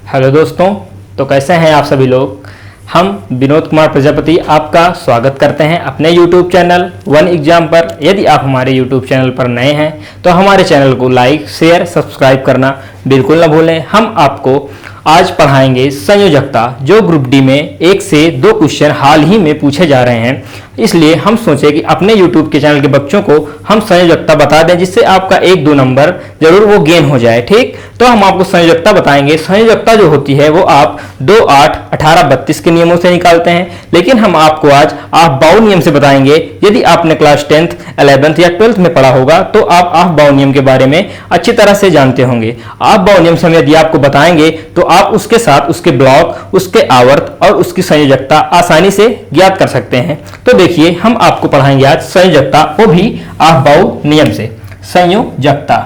Hello दोस्तों, तो कैसे हैं आप सभी लोग। हम विनोद कुमार प्रजापति आपका स्वागत करते हैं अपने YouTube चैनल वन एग्जाम पर। यदि आप हमारे YouTube चैनल पर नए हैं तो हमारे चैनल को लाइक शेयर सब्सक्राइब करना बिल्कुल ना भूलें। हम आपको आज पढ़ाएंगे संयोजकता, जो ग्रुप डी में 1 से 2 क्वेश्चन हाल ही में पूछे जा रहे हैं। इसलिए हम सोचे कि अपने YouTube के चैनल के बच्चों को हम संयोजकता बता दें, जिससे आपका 1-2 नंबर जरूर वो गेन हो जाए। ठीक, तो हम आपको संयोजकता बताएंगे। संयोजकता जो होती है वो आप 2, 8, 18, 32 के नियमों से निकालते हैं, लेकिन हम आपको आज ऑफ बाउ नियम से बताएंगे। यदि आपने क्लास 10th, 11th या 12th में पढ़ा होगा तो आप ऑफ बाउ नियम के बारे में अच्छी तरह से जानते होंगे। ऑफ बाउ नियम से हम यदि आपको बताएंगे तो आप उसके साथ उसके ब्लॉक, उसके आवर्त और उसकी संयोजकता आसानी से ज्ञात कर सकते हैं। तो देखिए, हम आपको पढ़ाएंगे आज संयोजकता, वो भी ऑफ बाउ नियम से। संयोजकता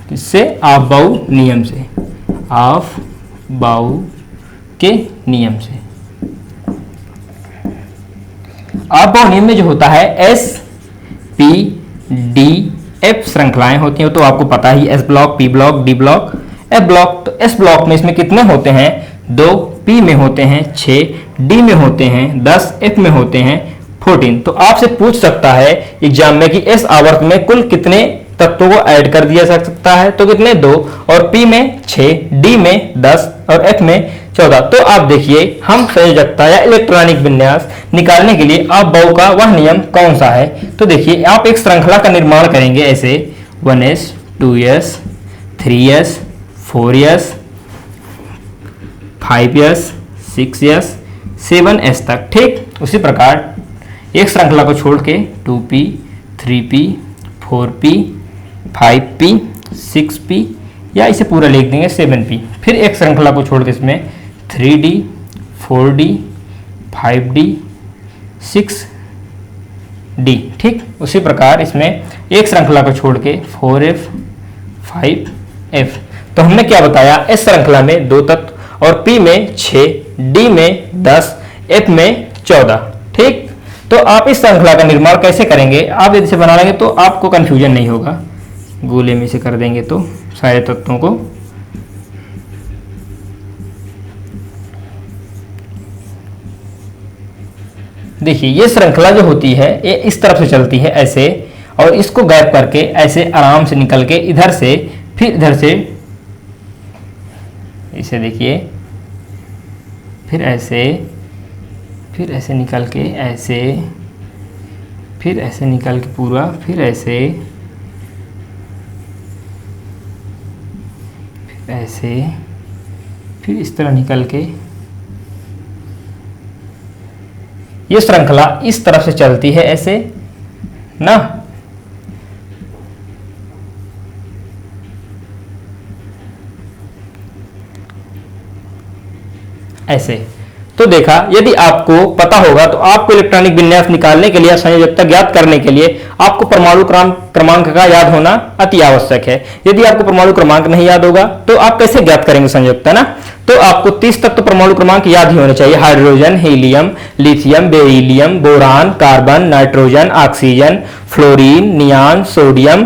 किससे? ऑफ बाउ नियम से, ऑफ बाउ के नियम से। ऑफ बाउ नियम में जो होता है एस पी डी एफ श्रृंखलाएं होती हैं, तो आपको पता ही S block, P block, D block, F block. तो एस ब्लॉक में इसमें कितने होते हैं? 2, पी में होते हैं 6, डी में होते हैं 10, एफ में होते हैं 14। तो आपसे पूछ सकता है एग्जाम में कि एस आवर्त में कुल कितने तत्वों को ऐड कर दिया जा सकता है, तो कितने? 2, और पी में 6, डी में 10 और एफ में 14। तो आप देखिए, हम संयोजकता या इलेक्ट्रॉनिक विन्यास निकालने के लिए ऑफ बाउ का वह नियम कौन सा है। तो देखिए, आप एक श्रृंखला का निर्माण करेंगे ऐसे 1s, 2s, 3s, 4s, 5s, 6s, 7s तक। ठीक, उसी प्रकार एक श्रृंखला को छोड़ के 2p, 3p, 4p, 5p, 6p या इसे पूरा लिख देंगे 7p। फिर एक श्रृंखला को छोड़ के इसमें 3d, 4d, 5d, 6d। ठीक, उसी प्रकार इसमें एक श्रृंखला को छोड़ के 4f, 5f। तो हमने क्या बताया? इस श्रृंखला में 2 तत्व और p में 6, d में 10, f में 14। ठीक, तो आप इस श्रृंखला का निर्माण कैसे करेंगे? आप यदि से बना लेंगे तो आपको कंफ्यूजन नहीं होगा। गोले में से कर देंगे तो सारे तत्वों को। देखिए, ये श्रृंखला जो होती है ये इस तरफ से चलती है ऐसे, और इसको गैप करके ऐसे आराम से निकल के इधर से, फिर इधर से इसे देखिए, फिर ऐसे, फिर ऐसे निकल के ऐसे, फिर ऐसे निकल के पूरा, फिर ऐसे, फिर ऐसे, फिर इस तरह निकल के ये श्रृंखला इस तरफ से चलती है ऐसे ना। ऐसे तो देखा, यदि आपको पता होगा तो आपको इलेक्ट्रॉनिक विन्यास निकालने के लिए, संयोजकता ज्ञात करने के लिए आपको परमाणु क्रमांक का याद होना अति आवश्यक है। यदि आपको परमाणु क्रमांक नहीं याद होगा तो आप कैसे ज्ञात करेंगे संयोजकता ना। तो आपको 30 तक तो परमाणु क्रमांक याद ही होने चाहिए। Hydrogen, helium, lithium, beryllium, boron, carbon, nitrogen, oxygen, fluorine, neon, sodium,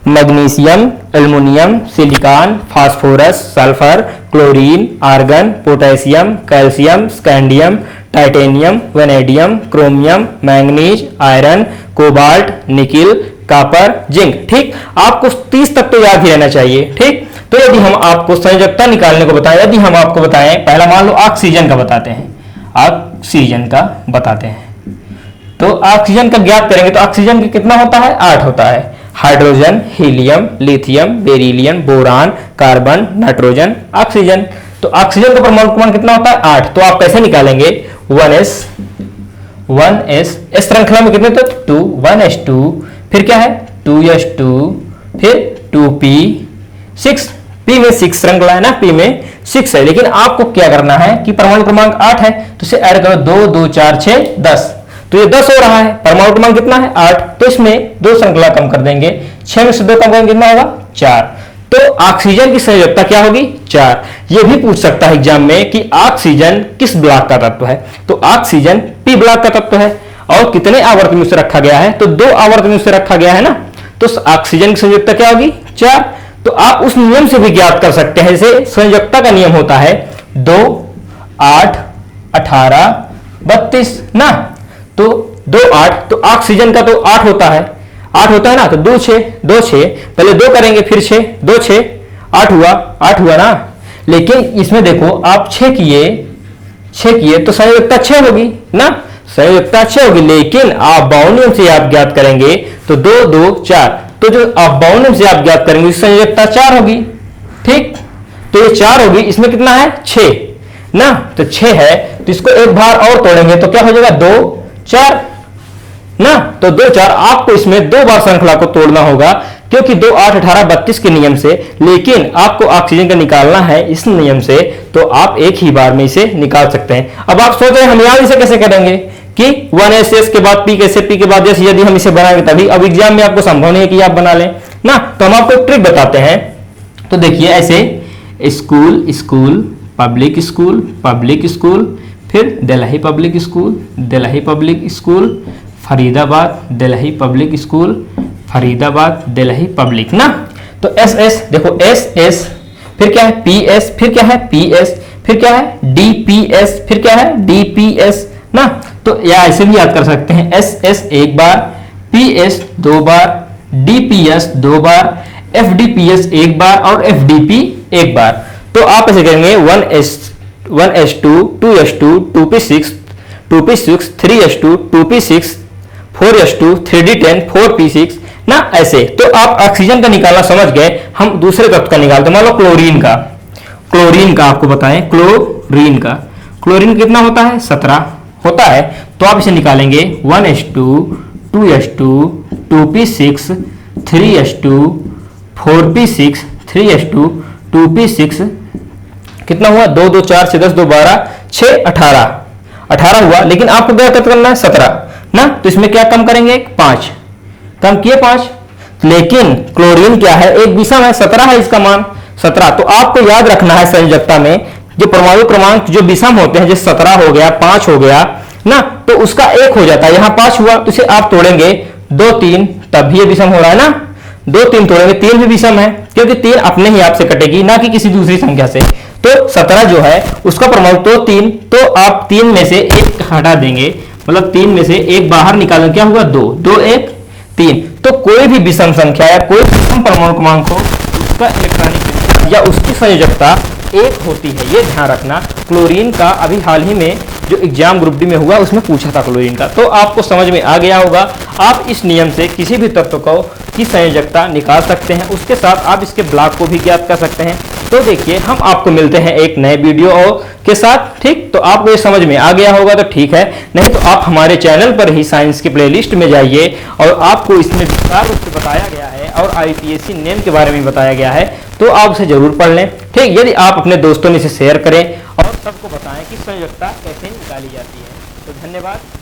magnesium, aluminium, silicon, phosphorus, sulphur, chlorine, argon, potassium, calcium, scandium, titanium, vanadium, chromium, manganese, iron, cobalt, nickel, copper, zinc. ठीक, आपको 30 तक तो याद ही रहना चाहिए। ठीक, तो यदि हम आपको संयोजकता निकालने को बताएं, यदि हम आपको बताएं, पहला मान लो ऑक्सीजन का बताते हैं, ऑक्सीजन का बताते हैं, तो ऑक्सीजन का ज्ञात करेंगे तो ऑक्सीजन का कितना होता है? 8 होता है। Hydrogen, helium, lithium, beryllium, boron, carbon, nitrogen, oxygen. तो ऑक्सीजन का परमाणु क्रमांक कितना होता है? 8। तो आप कैसे निकालेंगे? 1s, 1s, इस श्रृंखला में कितने तो 2, 1s2, फिर क्या है 2s2, फिर 2p, 6, p में 6 श्रृंखला है ना, p में 6 है। लेकिन आपको क्या करना है कि परमाणु क्रमांक 8 है तो इसे ऐड करो, 2, 2, 4, 6, 10। तो ये 10 हो रहा है, परमाणु क्रमांक कितना है? 8। तो इसमें 2 श्रृंखला कम कर देंगे, 6 में से 2 कम करेंगे कितना होगा? 4। तो ऑक्सीजन की संयोजकता क्या होगी? 4। ये भी पूछ सकता है एग्जाम में कि ऑक्सीजन किस ब्लॉक का तत्व है, तो ऑक्सीजन पी ब्लॉक का तत्व है। और कितने आवर्त में उसे रखा गया है? तो 2 आवर्त में उसे रखा गया है ना। तो ऑक्सीजन की संयोजकता क्या होगी 4। तो आप उस नियम से भी ज्ञात कर सकते हैं, जैसे संयोजकता का नियम होता है 2, 8, 18, 32 ना। तो 2, 8, तो ऑक्सीजन का तो 8 होता है, 8 होता है ना। तो 2, 6, 2, 6, पहले 2 करेंगे फिर 6, 2, 6, 8 हुआ, 8 हुआ ना। लेकिन इसमें देखो आप 6 किए तो संयोजकता 6 होगी ना, संयोजकता 6 होगी। लेकिन आप बाउंड से आप ज्ञात करेंगे तो 2, 2, 4, तो जो आप बाउंड से आप ज्ञात करेंगे संयोजकता 4 होगी। ठीक, तो ये 4 होगी, इसमें कितना है 6 ना। तो 6 है, तो इसको एक बार और तोड़ेंगे तो क्या हो जाएगा 2, 4 ना। तो 2, 4 आपको इसमें 2 बार श्रृंखला को तोड़ना होगा, क्योंकि 2, 8, 18, 32 के नियम से। लेकिन आपको ऑक्सीजन का निकालना है इस नियम से, तो आप एक ही बार में इसे निकाल सकते हैं। अब आप सोच रहे हैं हम यहां इसे कैसे करेंगे कि 1s के बाद P कैसे, P के बाद S, यदि हम इसे बनाएंगे तभी। अब एग्जाम में आपको संभव नहीं है कि आप बना लें ना। तो हम आपको एक ट्रिक बताते हैं। तो देखिए ऐसे school, school, public school, public school, फिर Delhi Public School, Delhi Public School, Faridabad, Delhi Public School, Faridabad, Delhi Public ना। तो एस एस देखो एस एस, फिर क्या है पी एस, फिर क्या है पी एस, फिर क्या है डी पी एस, फिर क्या है डी पी एस ना। तो या ऐसे भी याद कर सकते हैं, एस एस एक बार, पी एस 2 बार, डी पी एस 2 बार, एफ डी पी एस 1 बार और एफ डी पी 1 बार। तो आप ऐसे करेंगे 1s2, 2s2, 2p6, 2p6, 3s2, 2p6, 4s2, 3d10, 4p6 ना ऐसे। तो आप ऑक्सीजन का निकालना समझ गए। हम दूसरे तत्व का निकालते हैं, मान लो क्लोरीन का आपको बताएं, क्लोरीन कितना होता है 17 होता है। तो आप इसे निकालेंगे 1s2, 2s2, 2p6, 3s2, 4p6, 3s2, 2p6, कितना हुआ 2, 2, 4, 6, 10, 2, 12, 6, 18 हुआ। लेकिन आपको क्या करना है 17 ना। तो इसमें क्या कम करेंगे 5, कम किए 5। लेकिन क्लोरीन क्या है एक विषम है, 17 है इसका मान 17। तो आपको याद रखना है संयोजकता में जो परमाणु क्रमांक जो विषम होते हैं, जैसे 17 हो गया, 5 हो गया ना, तो उसका 1 हो जाता है। यहां 5 हुआ तो इसे आप तोड़ेंगे 2, 3, तब भी ये विषम हो रहा है ना। 2, 3 तोड़ेंगे, 3 भी विषम है, क्योंकि 3 अपने ही आप से कटेगी ना कि किसी दूसरी संख्या से। तो 17 जो है उसका परमाणु तो 3, तो आप 3 में से 1 हटा देंगे, मतलब 3 में से 1 बाहर निकालेंगे, क्या होगा 2, 2, 1, 3। तो कोई भी विषम संख्या या कोई विषम परमाणु क्रमांक हो, उसका इलेक्ट्रॉनिक या उसकी संयोजकता 1 होती है। ये ध्यान रखना। क्लोरीन का अभी हाल ही में जो एग्जाम ग्रुप डी में हुआ उसमें पूछा था क्लोरीन का, तो आपको समझ में आ गया होगा। आप इस नियम से किसी भी तत्व को की संयोजकता निकाल सकते हैं, उसके साथ आप इसके ब्लॉक को भी ज्ञात कर सकते हैं। तो देखिए हम आपको मिलते हैं एक नए वीडियो के साथ। ठीक, तो आपको ये समझ में आ गया होगा तो ठीक है, नहीं तो आप हमारे चैनल पर ही साइंस की प्लेलिस्ट में जाइए और आपको इसमें विस्तार रूप से बताया गया है और IUPAC नेम के बारे में बताया गया है, तो आप उसे जरूर पढ़ लें। ठीक, यदि आप अपने दोस्तों में इसे शेयर करें और सबको बताएं कि संयोजकता कैसे निकाली जाती है। तो धन्यवाद।